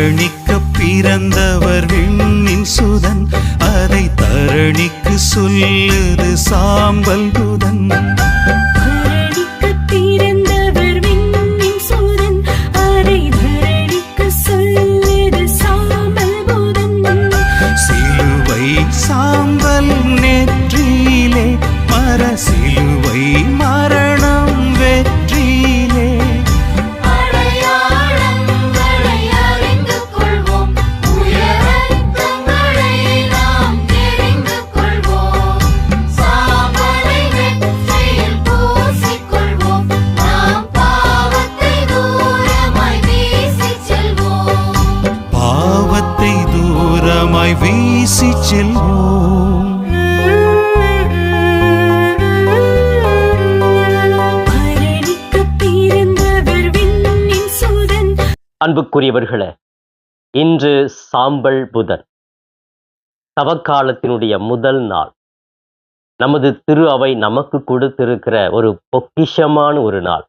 தரணிக்க பிறந்தவர் விண்ணின் சுதன், அதை தரணிக்கு சொல்லுது சாம்பல் புதன். சிலுவை சாம்பல் நெற்றியிலே, மர சிலுவை மரணம் வெற்றியிலே. பாவத்தை தூரமாய் வீசி செல்வோம். அன்புக்குரியவர்களே, இன்று சாம்பல் புதன், தவக்காலத்தினுடைய முதல் நாள். நமது திரு அவை நமக்கு கொடுத்திருக்கிற ஒரு பொக்கிஷமான ஒரு நாள்.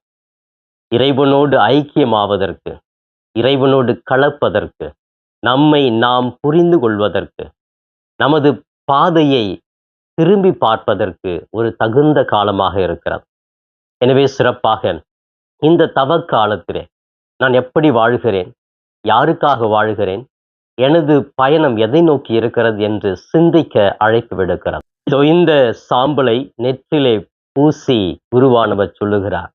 இறைவனோடு ஐக்கியமாவதற்கு, இறைவனோடு கலப்பதற்கு, நம்மை நாம் புரிந்து கொள்வதற்கு, நமது பாதையை திரும்பி பார்ப்பதற்கு ஒரு தகுந்த காலமாக இருக்கிறது. எனவே சிறப்பாக இந்த தவக்காலத்திலே நான் எப்படி வாழ்கிறேன், யாருக்காக வாழ்கிறேன், எனது பயணம் எதை நோக்கி இருக்கிறது என்று சிந்திக்க அழைப்பு விடுக்கிறது. இந்த சாம்பலை நெற்றிலே பூசி குருவானவர் சொல்லுகிறார்,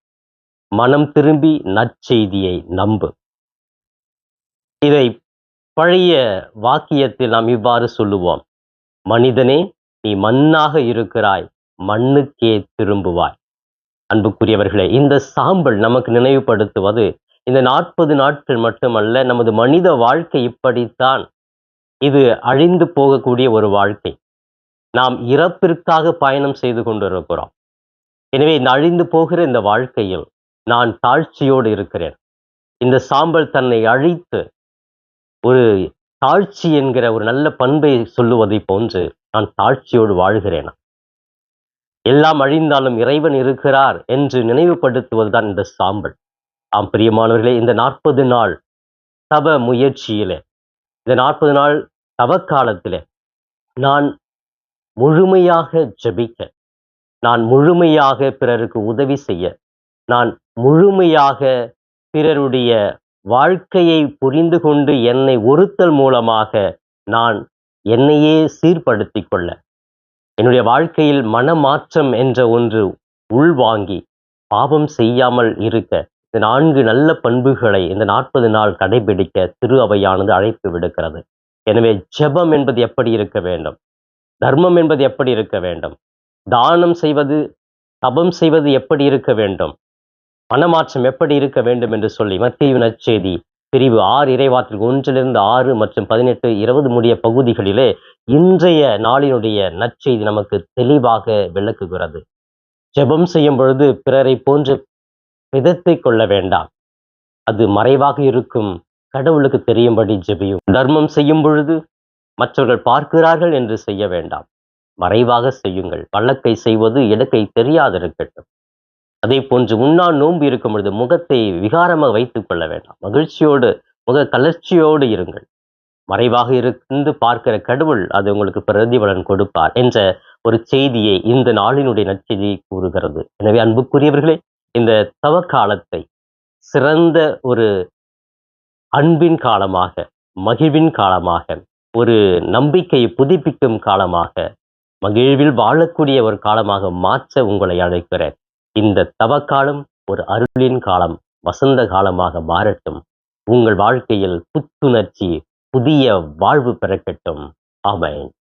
மனம் திரும்பி நற்செய்தியை நம்பு. இதை பழைய வாக்கியத்தில் நாம் இவ்வாறு சொல்லுவோம், மனிதனே நீ மண்ணாக இருக்கிறாய், மண்ணுக்கே திரும்புவாய். அன்புக்குரியவர்களே, இந்த சாம்பல் நமக்கு நினைவுபடுத்துவது இந்த 40 நாட்கள் மட்டுமல்ல, நமது மனித வாழ்க்கை இப்படித்தான். இது அழிந்து போகக்கூடிய ஒரு வாழ்க்கை. நாம் இறப்பிற்காக பயணம் செய்து கொண்டிருக்கிறோம். எனவே இந்த அழிந்து போகிற இந்த வாழ்க்கையில் நான் தாழ்ச்சியோடு இருக்கிறேன். இந்த சாம்பல் தன்னை அழித்து ஒரு தாழ்ச்சி என்கிற ஒரு நல்ல பண்பை சொல்லுவதை போன்று நான் தாழ்ச்சியோடு வாழ்கிறேன். எல்லாம் அழிந்தாலும் இறைவன் இருக்கிறார் என்று நினைவுபடுத்துவதுதான் இந்த சாம்பல். ஆம் பிரியமானவர்களே, இந்த 40 நாள் தவ முயற்சியிலே, இந்த 40 நாள் தவக்காலத்திலே நான் முழுமையாக ஜெபிக்க, நான் முழுமையாக பிறருக்கு உதவி செய்ய, நான் முழுமையாக பிறருடைய வாழ்க்கையை புரிந்து கொண்டு என்னை ஒருத்தல் மூலமாக நான் என்னையே சீர்படுத்தி கொள்ள, என்னுடைய வாழ்க்கையில் மனமாற்றம் என்ற ஒன்று உள்வாங்கி பாவம் செய்யாமல் இருக்க, இந்த 4 நல்ல பண்புகளை இந்த 40 நாள் கடைபிடிக்க திரு அவையானது அழைப்பு விடுக்கிறது. எனவே ஜெபம் என்பது எப்படி இருக்க வேண்டும், தர்மம் என்பது எப்படி இருக்க வேண்டும், தானம் செய்வது, தபம் செய்வது எப்படி இருக்க வேண்டும், மனமாற்றம் எப்படி இருக்க வேண்டும் என்று சொல்லி மத்தேயு நற்செய்தி பிரிவு 6 இறைவார்த்தைகள் 1 6 மற்றும் 18 20 முடிய பகுதிகளிலே இன்றைய நாளினுடைய நற்செய்தி நமக்கு தெளிவாக விளக்குகிறது. ஜெபம் செய்யும் பொழுது பிறரை போன்று விதத்தை கொள்ள வேண்டாம். அது மறைவாக இருக்கும் கடவுளுக்கு தெரியும்படி ஜெபியும். தர்மம் செய்யும் பொழுது மற்றவர்கள் பார்க்கிறார்கள் என்று செய்ய வேண்டாம், மறைவாக செய்யுங்கள். வழக்கை செய்வது இடக்கை தெரியாதிருக்கட்டும். அதே போன்று நோன்பு இருக்கும் பொழுது முகத்தை விகாரமாக வைத்துக் கொள்ள வேண்டாம். மகிழ்ச்சியோடு, முக கலர்ச்சியோடு இருங்கள். மறைவாக இருந்து பார்க்கிற கடவுள் அது உங்களுக்கு பிரதிபலன் கொடுப்பார் என்ற ஒரு செய்தியை இந்த நாளினுடைய நற்செய்தி கூறுகிறது. எனவே அன்புக்குரியவர்களே, இந்த தவக்காலத்தை சிறந்த ஒரு அன்பின் காலமாக, மகிழ்வின் காலமாக, ஒரு நம்பிக்கையை புதுப்பிக்கும் காலமாக, மகிழ்வில் வாழக்கூடிய ஒரு காலமாக மாற்ற உங்களை அழைக்கிறேன். இந்த தவக்காலம் ஒரு அருளின் காலம், வசந்த காலமாக மாறட்டும். உங்கள் வாழ்க்கையில் புத்துணர்ச்சி, புதிய வாழ்வு பிறக்கட்டும். ஆமென்.